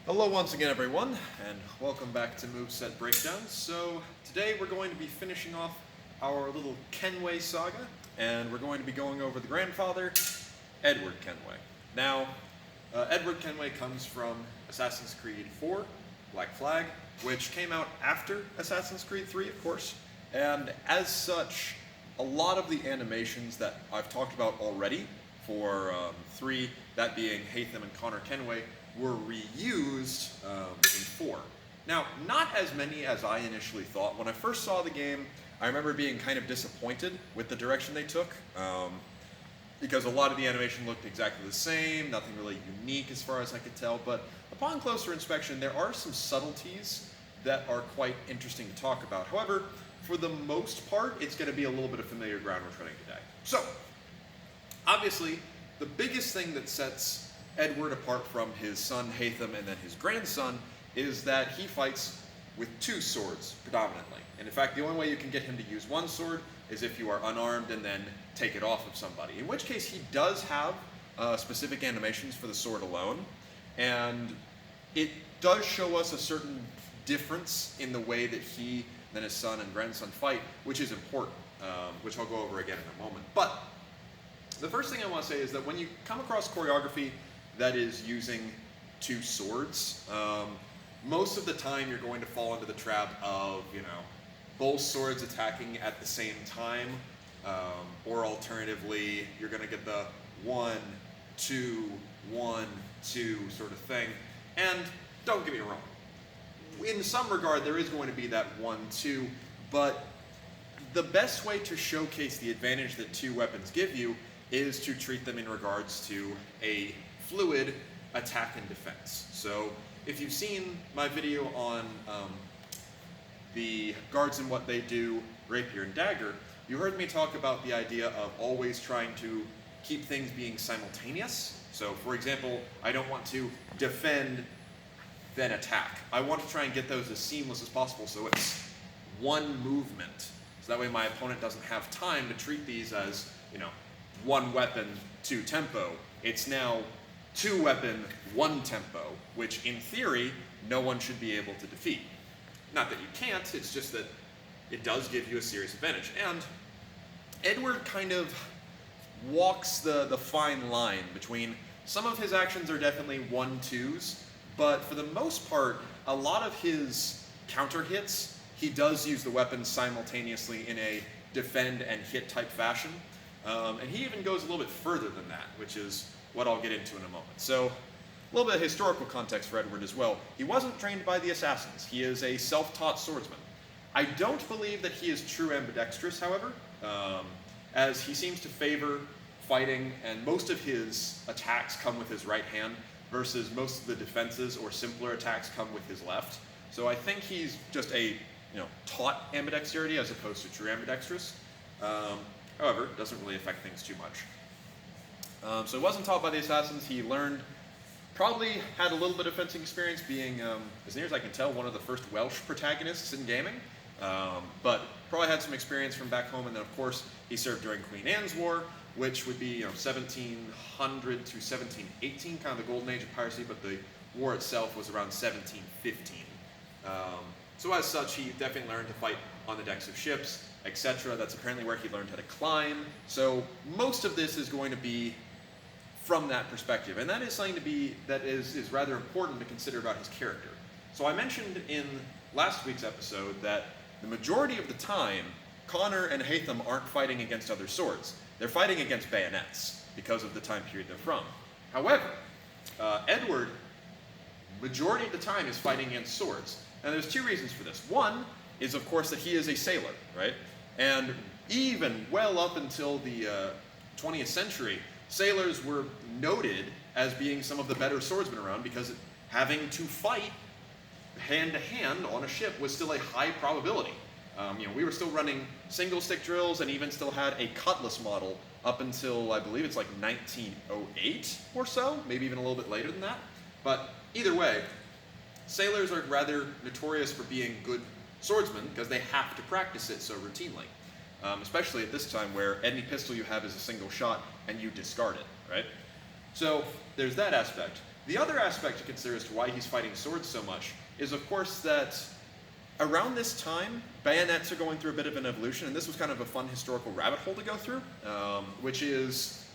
Hello once again everyone, and welcome back to Moveset Breakdowns. So today we're going to be finishing off our little Kenway saga, and we're going to be going over the grandfather, Edward Kenway. Now, Edward Kenway comes from Assassin's Creed 4, Black Flag, which came out after Assassin's Creed 3, of course, and as such, a lot of the animations that I've talked about already for 3, that being Haytham and Connor Kenway, were reused in 4. Now, not as many as I initially thought. When I first saw the game, I remember being kind of disappointed with the direction they took, because a lot of the animation looked exactly the same, nothing really unique as far as I could tell, but upon closer inspection, there are some subtleties that are quite interesting to talk about. However, for the most part, it's going to be a little bit of familiar ground we're treading today. So, obviously, the biggest thing that sets Edward apart from his son Haytham and then his grandson is that he fights with 2 swords predominantly. And in fact, the only way you can get him to use one sword is if you are unarmed and then take it off of somebody. In which case he does have specific animations for the sword alone, and it does show us a certain difference in the way that he, then his son and grandson fight, which is important, which I'll go over again in a moment. But the first thing I want to say is that when you come across choreography that is using 2 swords, most of the time you're going to fall into the trap of, both swords attacking at the same time, or alternatively, you're going to get the 1, 2, 1, 2 sort of thing. And don't get me wrong, in some regard there is going to be that 1, 2, but the best way to showcase the advantage that 2 weapons give you is to treat them in regards to a fluid attack and defense. So if you've seen my video on the guards and what they do, rapier and dagger, you heard me talk about the idea of always trying to keep things being simultaneous. So for example, I don't want to defend, then attack. I want to try and get those as seamless as possible so it's one movement. So that way my opponent doesn't have time to treat these as, 1 weapon, 2 tempo. It's now 2 weapon, 1 tempo, which in theory, no one should be able to defeat. Not that you can't, it's just that it does give you a serious advantage. And Edward kind of walks the fine line between, some of his actions are definitely 1-2s, but for the most part, a lot of his counter hits, he does use the weapons simultaneously in a defend and hit type fashion. And he even goes a little bit further than that, which is what I'll get into in a moment. So, a little bit of historical context for Edward as well. He wasn't trained by the assassins. He is a self-taught swordsman. I don't believe that he is true ambidextrous, however, as he seems to favor fighting, and most of his attacks come with his right hand, versus most of the defenses or simpler attacks come with his left. So I think he's just a, taught ambidexterity as opposed to true ambidextrous. However, it doesn't really affect things too much. So he wasn't taught by the assassins. He learned, probably had a little bit of fencing experience, being, as near as I can tell, one of the first Welsh protagonists in gaming. But probably had some experience from back home, and then of course he served during Queen Anne's War, which would be 1700 to 1718, kind of the golden age of piracy, but the war itself was around 1715. So as such, he definitely learned to fight on the decks of ships, etc. That's apparently where he learned how to climb. So most of this is going to be from that perspective, and that is something that is rather important to consider about his character. So I mentioned in last week's episode that the majority of the time, Connor and Haytham aren't fighting against other swords. They're fighting against bayonets because of the time period they're from. However, Edward, majority of the time, is fighting against swords. Now there's 2 reasons for this. One is, of course, that he is a sailor, right? And even well up until the 20th century, sailors were noted as being some of the better swordsmen around because having to fight hand-to-hand on a ship was still a high probability. We were still running single-stick drills and even still had a cutlass model up until, I believe it's like 1908 or so, maybe even a little bit later than that. But either way, sailors are rather notorious for being good swordsmen because they have to practice it so routinely. Especially at this time where any pistol you have is a single shot and you discard it, right? So there's that aspect. The other aspect to consider as to why he's fighting swords so much is, of course, that around this time, bayonets are going through a bit of an evolution, and this was kind of a fun historical rabbit hole to go through, which is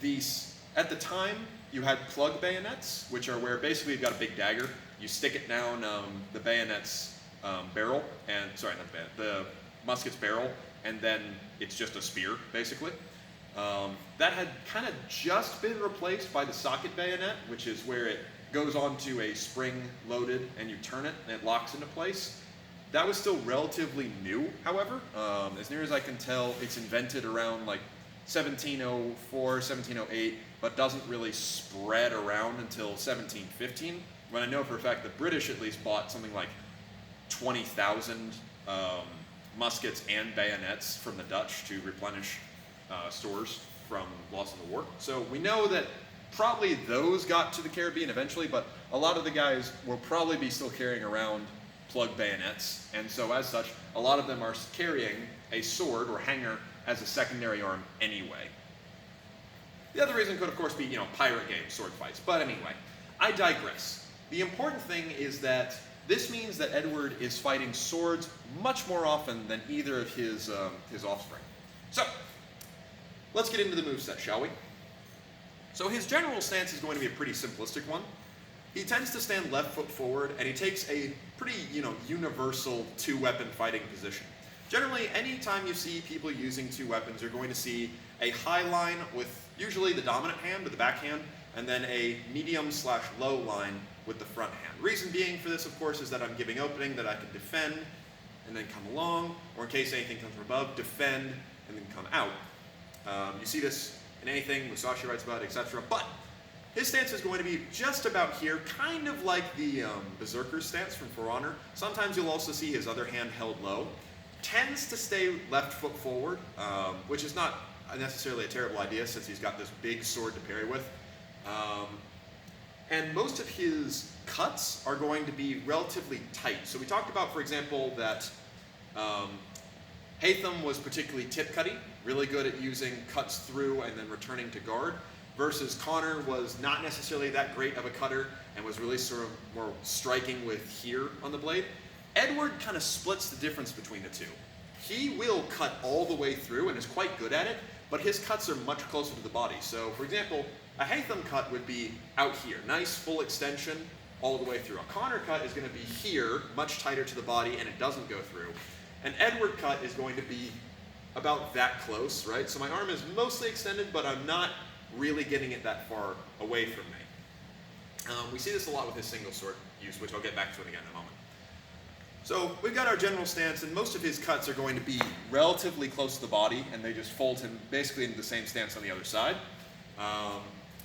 these, at the time, you had plug bayonets, which are where basically you've got a big dagger, you stick it down the bayonet's barrel, and, sorry, not the bayonet, the musket's barrel, and then it's just a spear, basically. That had kind of just been replaced by the socket bayonet, which is where it goes onto a spring loaded and you turn it and it locks into place. That was still relatively new, however. As near as I can tell, it's invented around like 1704, 1708, but doesn't really spread around until 1715, when I know for a fact the British at least bought something like 20,000 muskets and bayonets from the Dutch to replenish stores from loss in the war. So we know that probably those got to the Caribbean eventually, but a lot of the guys will probably be still carrying around plug bayonets, and so as such, a lot of them are carrying a sword or hanger as a secondary arm anyway. The other reason could, of course, be, pirate games, sword fights, but anyway, I digress. The important thing is that this means that Edward is fighting swords much more often than either of his offspring. So, let's get into the moveset, shall we? So his general stance is going to be a pretty simplistic one. He tends to stand left foot forward, and he takes a pretty, universal two-weapon fighting position. Generally, anytime you see people using two weapons, you're going to see a high line with usually the dominant hand or the backhand, and then a medium/low line with the front hand. Reason being for this, of course, is that I'm giving opening that I can defend and then come along, or in case anything comes from above, defend and then come out. You see this in anything, Musashi writes about it, etc. But his stance is going to be just about here, kind of like the Berserker's stance from For Honor. Sometimes you'll also see his other hand held low. Tends to stay left foot forward, which is not necessarily a terrible idea since he's got this big sword to parry with. And most of his cuts are going to be relatively tight. So we talked about, for example, that Haytham was particularly tip cutty, really good at using cuts through and then returning to guard, versus Connor was not necessarily that great of a cutter and was really sort of more striking with here on the blade. Edward kind of splits the difference between the two. He will cut all the way through and is quite good at it, but his cuts are much closer to the body. So, for example, a Haytham cut would be out here, nice full extension all the way through. A Connor cut is going to be here, much tighter to the body, and it doesn't go through. An Edward cut is going to be about that close, right? So my arm is mostly extended, but I'm not really getting it that far away from me. We see this a lot with his single sword use, which I'll get back to it again in a moment. So we've got our general stance, and most of his cuts are going to be relatively close to the body, and they just fold him basically into the same stance on the other side.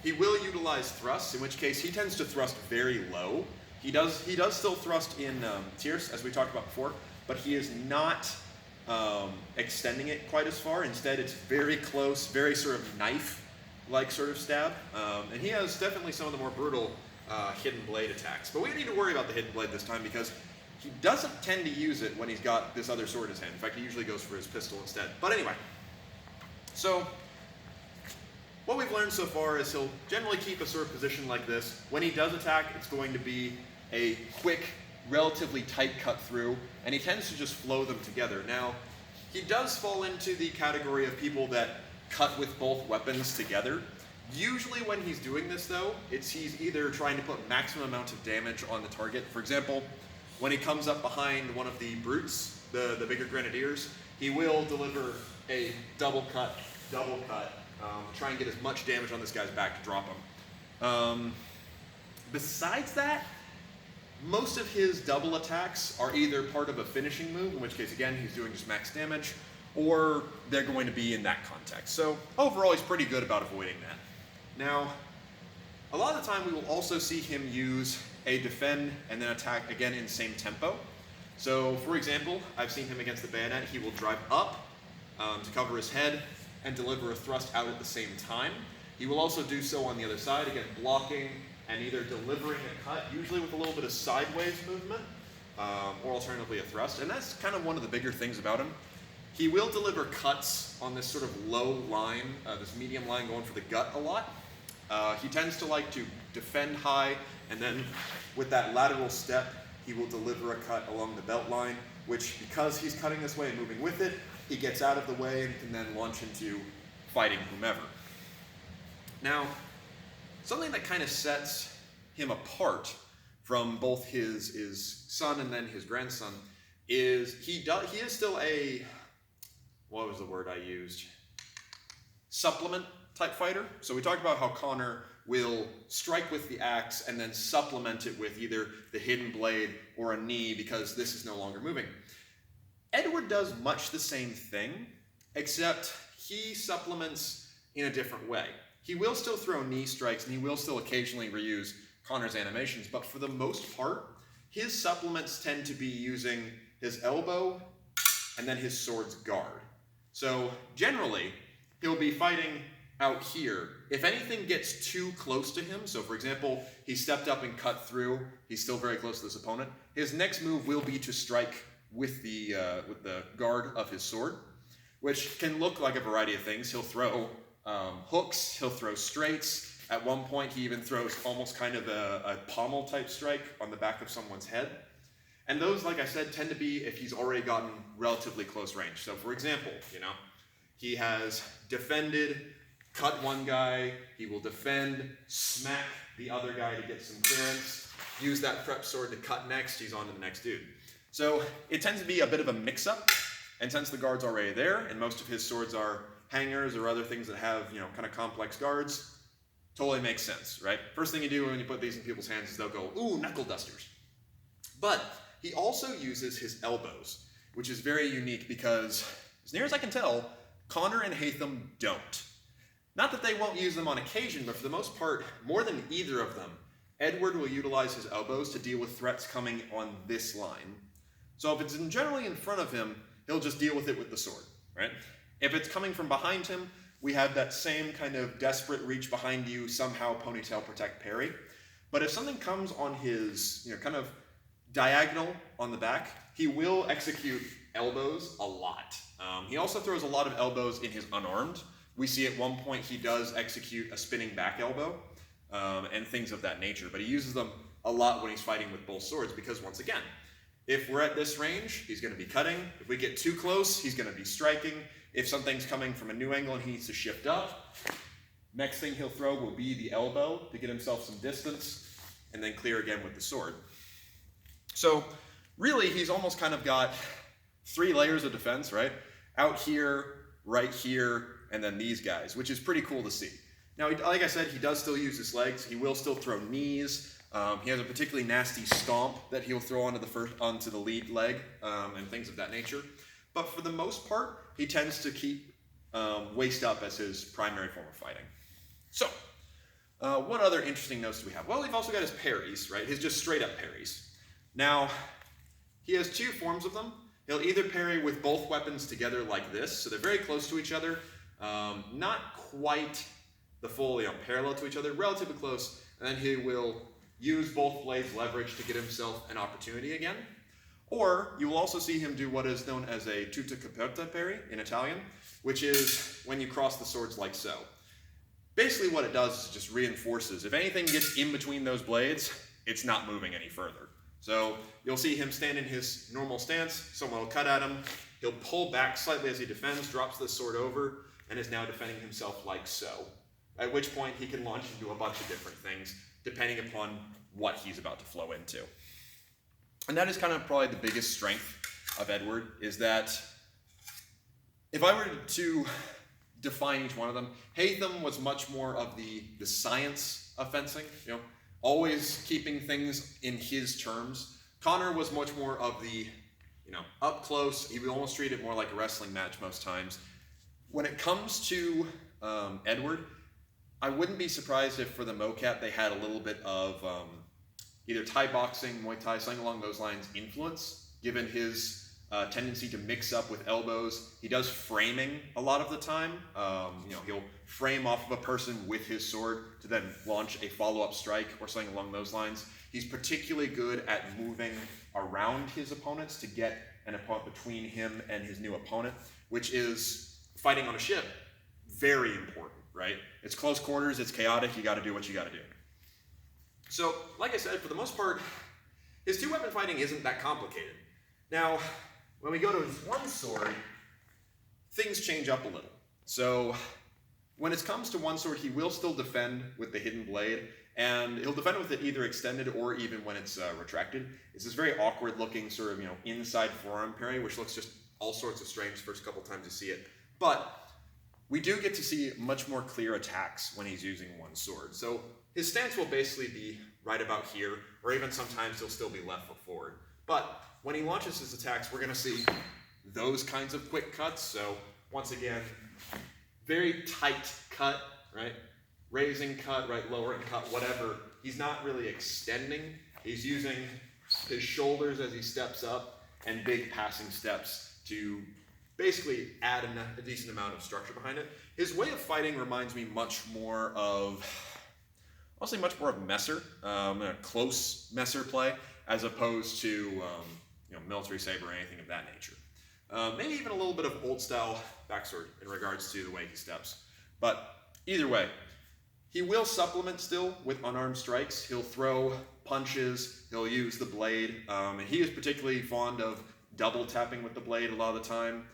He will utilize thrusts, in which case he tends to thrust very low. He does still thrust in tierce, as we talked about before, but he is not extending it quite as far. Instead, it's very close, very sort of knife-like sort of stab. And he has definitely some of the more brutal hidden blade attacks. But we don't need to worry about the hidden blade this time because he doesn't tend to use it when he's got this other sword in his hand. In fact, he usually goes for his pistol instead. But anyway, so what we've learned so far is he'll generally keep a sort of position like this. When he does attack, it's going to be a quick, relatively tight cut through, and he tends to just flow them together. Now, he does fall into the category of people that cut with both weapons together. Usually when he's doing this though, he's either trying to put maximum amount of damage on the target. For example, when he comes up behind one of the brutes, the bigger grenadiers, he will deliver a double cut, try and get as much damage on this guy's back to drop him. Besides that, most of his double attacks are either part of a finishing move, in which case, again, he's doing just max damage, or they're going to be in that context. So overall, he's pretty good about avoiding that. Now, a lot of the time, we will also see him use a defend and then attack again in the same tempo. So, for example, I've seen him against the bayonet. He will drive up to cover his head and deliver a thrust out at the same time. He will also do so on the other side, again, blocking and either delivering a cut, usually with a little bit of sideways movement, or alternatively a thrust. And that's kind of one of the bigger things about him. He will deliver cuts on this sort of low line, this medium line going for the gut a lot. He tends to like to defend high, and then with that lateral step, he will deliver a cut along the belt line, which, because he's cutting this way and moving with it, he gets out of the way and can then launch into fighting whomever. Now, something that kind of sets him apart from both his son and then his grandson is he is still a, what was the word I used? Supplement type fighter. So we talked about how Connor will strike with the axe and then supplement it with either the hidden blade or a knee because this is no longer moving. Edward does much the same thing, except he supplements in a different way. He will still throw knee strikes and he will still occasionally reuse Connor's animations, but for the most part, his supplements tend to be using his elbow and then his sword's guard. So generally, he'll be fighting out here. If anything gets too close to him, so for example, he stepped up and cut through, he's still very close to this opponent, his next move will be to strike with the guard of his sword, which can look like a variety of things. He'll throw hooks, he'll throw straights. At one point, he even throws almost kind of a pommel type strike on the back of someone's head. And those, like I said, tend to be if he's already gotten relatively close range. So for example, he has defended, cut one guy, he will defend, smack the other guy to get some clearance, use that prep sword to cut next, he's on to the next dude. So it tends to be a bit of a mix-up, and since the guard's already there, and most of his swords are hangers or other things that have, kind of complex guards, totally makes sense, right? First thing you do when you put these in people's hands is they'll go, ooh, knuckle dusters. But he also uses his elbows, which is very unique because, as near as I can tell, Connor and Haytham don't. Not that they won't use them on occasion, but for the most part, more than either of them, Edward will utilize his elbows to deal with threats coming on this line. So if it's generally in front of him, he'll just deal with it with the sword, right? If it's coming from behind him, we have that same kind of desperate reach behind you, somehow ponytail protect parry. But if something comes on his, kind of diagonal on the back, he will execute elbows a lot. He also throws a lot of elbows in his unarmed. We see at one point he does execute a spinning back elbow and things of that nature. But he uses them a lot when he's fighting with both swords because, once again, if we're at this range, he's going to be cutting. If we get too close, he's going to be striking. If something's coming from a new angle and he needs to shift up, next thing he'll throw will be the elbow to get himself some distance and then clear again with the sword. So really, he's almost kind of got 3 layers of defense, right? Out here, right here, and then these guys, which is pretty cool to see. Now, like I said, he does still use his legs. He will still throw knees. He has a particularly nasty stomp that he'll throw onto the lead leg and things of that nature. But for the most part, he tends to keep waist up as his primary form of fighting. So, what other interesting notes do we have? Well, we've also got his parries, right? His just straight up parries. Now, he has 2 forms of them. He'll either parry with both weapons together like this, so they're very close to each other, not quite the full, parallel to each other, relatively close, and then he will use both blades leverage to get himself an opportunity again. Or you will also see him do what is known as a tutta caperta parry in Italian, which is when you cross the swords like so. Basically what it does is it just reinforces. If anything gets in between those blades, it's not moving any further. So you'll see him stand in his normal stance, someone will cut at him, he'll pull back slightly as he defends, drops the sword over, and is now defending himself like so. At which point he can launch into a bunch of different things, depending upon what he's about to flow into. And that is kind of probably the biggest strength of Edward, is that if I were to define each one of them, Haytham was much more of the science of fencing, always keeping things in his terms. Connor was much more of the, up close. He would almost treat it more like a wrestling match most times. When it comes to Edward, I wouldn't be surprised if for the mocap they had a little bit of either Thai boxing, Muay Thai, something along those lines influence, given his tendency to mix up with elbows. He does framing a lot of the time. He'll frame off of a person with his sword to then launch a follow-up strike or something along those lines. He's particularly good at moving around his opponents to get an opponent between him and his new opponent, which is, fighting on a ship, very important, right? It's close quarters, it's chaotic, you gotta do what you gotta do. So, like I said, for the most part, his two-weapon fighting isn't that complicated. Now, when we go to his one sword, things change up a little. So, when it comes to one sword, he will still defend with the hidden blade, and he'll defend with it either extended or even when it's retracted. It's this very awkward-looking sort of, inside forearm parry, which looks just all sorts of strange the first couple times you see it. But we do get to see much more clear attacks when he's using one sword. So his stance will basically be right about here, or even sometimes he'll still be left foot forward. But when he launches his attacks, we're going to see those kinds of quick cuts. So once again, very tight cut, right? Raising cut, right? Lowering cut, whatever. He's not really extending. He's using his shoulders as he steps up and big passing steps to basically add a decent amount of structure behind it. His way of fighting reminds me much more of Messer, a close Messer play, as opposed to military saber or anything of that nature. Maybe even a little bit of old style backsword in regards to the way he steps. But either way, he will supplement still with unarmed strikes. He'll throw punches, he'll use the blade, and he is particularly fond of double tapping with the blade a lot of the time.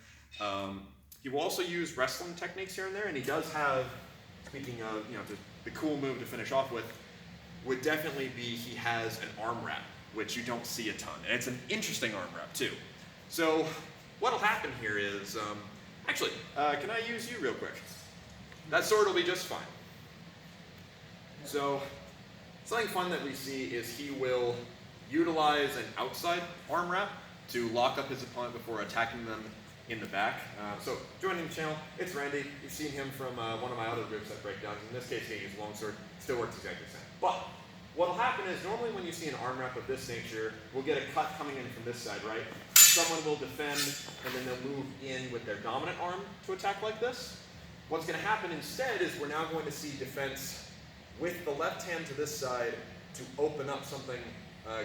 He will also use wrestling techniques here and there, and he does have, speaking of, the cool move to finish off with, would definitely be he has an arm wrap, which you don't see a ton, and it's an interesting arm wrap too. So what'll happen here is, can I use you real quick? That sword will be just fine. So something fun that we see is he will utilize an outside arm wrap to lock up his opponent before attacking them in the back. So joining the channel, it's Randy. You've seen him from one of my other groups that breakdowns. In this case, he used longsword. Still works exactly the same. But what'll happen is normally when you see an arm wrap of this nature, we'll get a cut coming in from this side, right? Someone will defend, and then they'll move in with their dominant arm to attack like this. What's going to happen instead is we're now going to see defense with the left hand to this side to open up something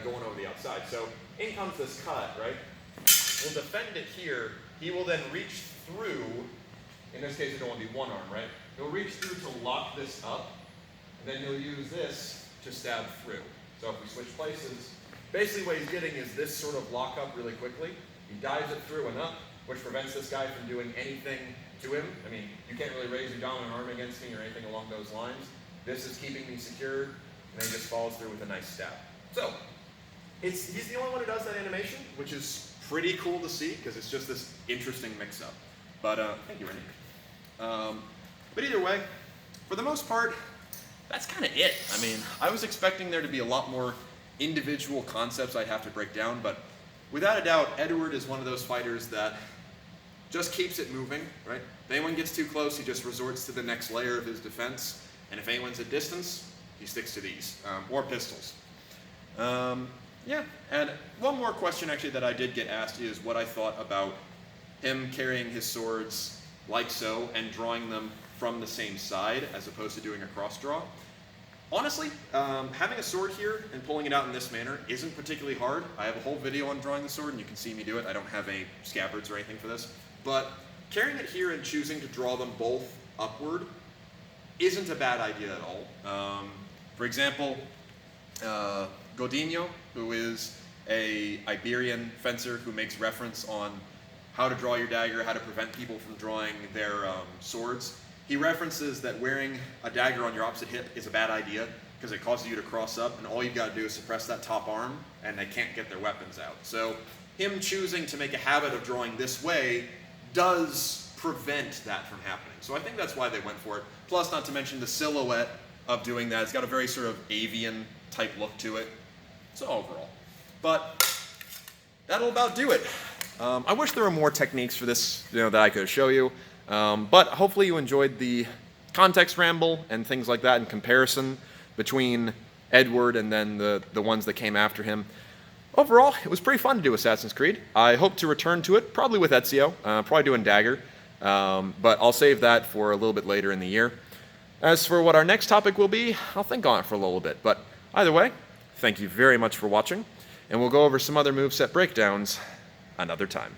going over the outside. So in comes this cut, right? We'll defend it here. He will then reach through, in this case it'll only be one arm, right? He'll reach through to lock this up, and then he'll use this to stab through. So if we switch places, basically what he's getting is this sort of lock up really quickly. He dives it through and up, which prevents this guy from doing anything to him. I mean, you can't really raise your dominant arm against me or anything along those lines. This is keeping me secured, and then he just follows through with a nice stab. So, he's the only one who does that animation, which is pretty cool to see, because it's just this interesting mix-up. But, thank you, Randy. But either way, for the most part, that's kind of it. I mean, I was expecting there to be a lot more individual concepts I'd have to break down, but without a doubt, Edward is one of those fighters that just keeps it moving, right? If anyone gets too close, he just resorts to the next layer of his defense. And if anyone's at distance, he sticks to these, or pistols. Yeah, and one more question actually that I did get asked is what I thought about him carrying his swords like so and drawing them from the same side as opposed to doing a cross draw. Honestly, having a sword here and pulling it out in this manner isn't particularly hard. I have a whole video on drawing the sword and you can see me do it. I don't have any scabbards or anything for this. But carrying it here and choosing to draw them both upward isn't a bad idea at all. For example, Godinho, who is a Iberian fencer who makes reference on how to draw your dagger, how to prevent people from drawing their swords, he references that wearing a dagger on your opposite hip is a bad idea because it causes you to cross up, and all you've got to do is suppress that top arm, and they can't get their weapons out. So him choosing to make a habit of drawing this way does prevent that from happening. So I think that's why they went for it. Plus, not to mention the silhouette of doing that. It's got a very sort of avian type look to it. So overall. But that'll about do it. I wish there were more techniques for this, that I could show you. But hopefully you enjoyed the context ramble and things like that in comparison between Edward and then the ones that came after him. Overall, it was pretty fun to do Assassin's Creed. I hope to return to it, probably with Ezio, probably doing Dagger. But I'll save that for a little bit later in the year. As for what our next topic will be, I'll think on it for a little bit. But either way, thank you very much for watching, and we'll go over some other moveset breakdowns another time.